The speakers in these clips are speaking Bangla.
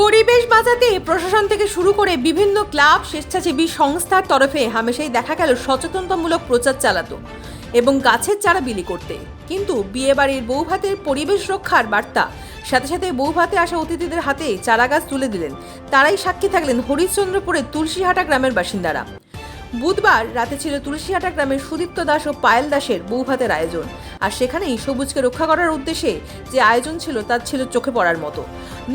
পরিবেশ বাঁচাতে প্রশাসন থেকে শুরু করে বিভিন্ন ক্লাব স্বেচ্ছাসেবী সংস্থার তরফে হামেশাই দেখা গেল সচেতনতামূলক প্রচার চালাতো এবং গাছের চারা বিলি করতে। কিন্তু বিয়েবাড়ির বৌভাতের পরিবেশ রক্ষার বার্তা সাথে সাথে বৌভাতে আসা অতিথিদের হাতে চারা গাছ তুলে দিলেন। তারাই সাক্ষী থাকলেন হরিশ্চন্দ্রপুরের তুলসীহাটা গ্রামের বাসিন্দারা। বুধবার রাতে ছিল তুলসীহাটা গ্রামের সুদীপ্ত দাস ও পায়েল দাসের বৌভাতের আয়োজন। আর সেখানেই সবুজকে রক্ষা করার উদ্দেশ্যে যে আয়োজন ছিল তা ছিল চোখে পড়ার মতো।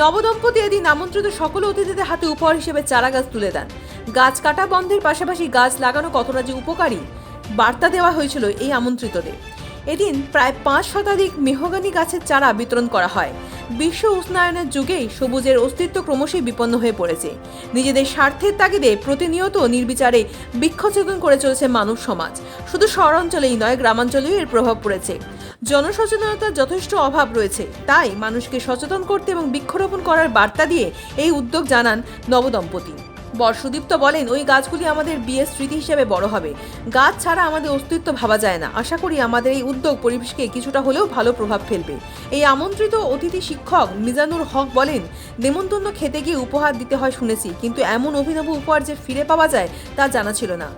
নবদম্পতি এদিন আমন্ত্রিত সকল অতিথিদের হাতে উপহার হিসেবে চারা গাছ তুলে দেন। গাছ কাটা বন্ধের পাশাপাশি গাছ লাগানো কতটা যে উপকারী বার্তা দেওয়া হয়েছিল এই আমন্ত্রিতদের। এদিন প্রায় 5 শতাধিক মেহগনি গাছের চারা বিতরণ করা হয়। বিশ্ব উষ্ণায়নের যুগেই সবুজের অস্তিত্ব ক্রমশই বিপন্ন হয়ে পড়েছে। নিজেদের স্বার্থের তাগিদে প্রতিনিয়ত নির্বিচারে বৃক্ষছেদন করে চলেছে মানব সমাজ। শুধু শহর অঞ্চলেই নয়, গ্রামাঞ্চলেও এর প্রভাব পড়েছে। জনসচেতনতার যথেষ্ট অভাব রয়েছে, তাই মানুষকে সচেতন করতে এবং বৃক্ষরোপণ করার বার্তা দিয়ে এই উদ্যোগ জানান নবদম্পতি। সুদীপ্ত বলেন, ওই গাছগুলি আমাদের বিয়ের স্মৃতি হিসেবে বড় হবে। গাছ ছাড়া আমাদের অস্তিত্ব ভাবা যায় না। আশা করি আমাদের এই উদ্যোগ পরিবেশকে কিছুটা হলেও ভালো প্রভাব ফেলবে। এই আমন্ত্রিত অতিথি শিক্ষক মিজানুর হক বলেন, নেমন্তন্ন খেতে গিয়ে উপহার দিতে হয় শুনেছি, কিন্তু এমন অভিনব উপহার যে ফিরে পাওয়া যায় তা জানা ছিল না।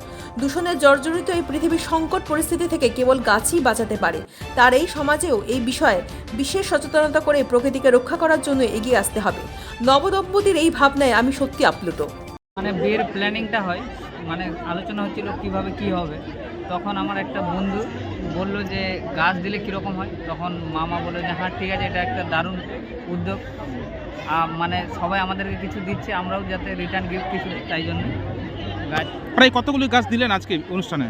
দূষণের জর্জরিত এই পৃথিবীর সংকট পরিস্থিতি থেকে কেবল গাছই বাঁচাতে পারে। তার এই সমাজেও এই বিষয়ে বিশেষ সচেতনতা করে প্রকৃতিকে রক্ষা করার জন্য এগিয়ে আসতে হবে। নবদম্পতির এই ভাবনায় আমি সত্যি আপ্লুত। বিয়ের প্ল্যানিংটা হয়, আলোচনা হচ্ছিল কিভাবে কি হবে। তখন আমার একটা বন্ধু বলল যে গাছ দিলে কীরকম হয়। তখন মামা বললো যে হ্যাঁ ঠিক আছে, এটা একটা দারুণ উদ্যোগ। সবাই আমাদেরকে কিছু দিচ্ছে, আমরাও যাতে রিটার্ন গিফট কিছু, তাই জন্য গাছ। প্রায় কতগুলো গাছ দিলেন আজকে অনুষ্ঠানে?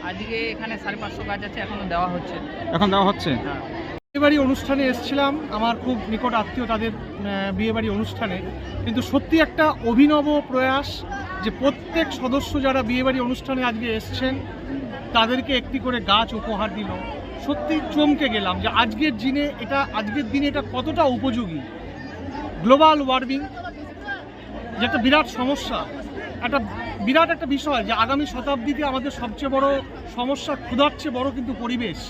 আজকে এখানে 550 গাছ আছে, এখনও দেওয়া হচ্ছে। এখন দেওয়া হচ্ছে? হ্যাঁ। বিয়েবাড়ি অনুষ্ঠানে এসেছিলাম, আমার খুব নিকট আত্মীয় তাদের বিয়েবাড়ি অনুষ্ঠানে। কিন্তু সত্যি একটা অভিনব প্রয়াস যে প্রত্যেক সদস্য যারা বিয়েবাড়ি অনুষ্ঠানে আজকে এসছেন তাদেরকে একটি করে গাছ উপহার দিল। সত্যি চমকে গেলাম যে আজকের দিনে এটা কতটা উপযোগী। গ্লোবাল ওয়ার্মিং যে একটা বিরাট সমস্যা, বিরাট একটা বিষয় যে আগামী শতাব্দীতে আমাদের সবচেয়ে বড় সমস্যা, ক্ষুধার চেয়ে বড় কিন্তু পরিবেশ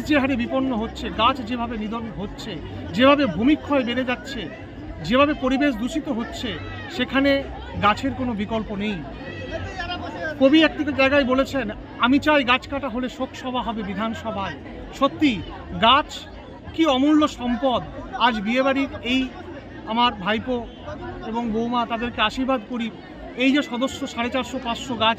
যে হারে বিপন্ন হচ্ছে, গাছ যেভাবে নিধন হচ্ছে, যেভাবে ভূমিক্ষয় বেড়ে যাচ্ছে, যেভাবে পরিবেশ দূষিত হচ্ছে, সেখানে গাছের কোনো বিকল্প নেই। কবি একটি জায়গায় বলেছেন, আমি চাই গাছ কাটা হলে শোকসভা হবে বিধানসভায়। সত্যি গাছ কি অমূল্য সম্পদ। আজ বিয়েবাড়ির এই আমার ভাইপো এবং বৌমা, তাদেরকে আশীর্বাদ করি। এই যে সদস্য 450-500 গাছ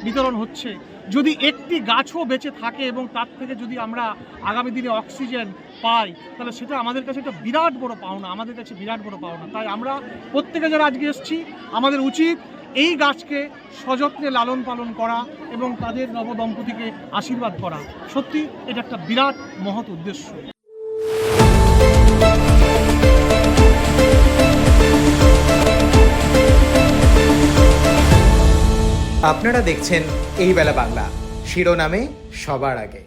বিতরণ হচ্ছে, যদি একটি গাছও বেঁচে থাকে এবং তার থেকে যদি আমরা আগামী দিনে অক্সিজেন পাই, তাহলে সেটা আমাদের কাছে একটা বিরাট বড় পাওনা। তাই আমরা প্রত্যেকে যারা আজকে এসেছি, আমাদের উচিত এই গাছকে সযত্নে লালন পালন করা এবং তাদের নবদম্পতিকে আশীর্বাদ করা। সত্যি এটা একটা বিরাট মহৎ উদ্দেশ্য। আপনারা দেখছেন এই বেলা বাংলা, শিরোনামে সবার আগে।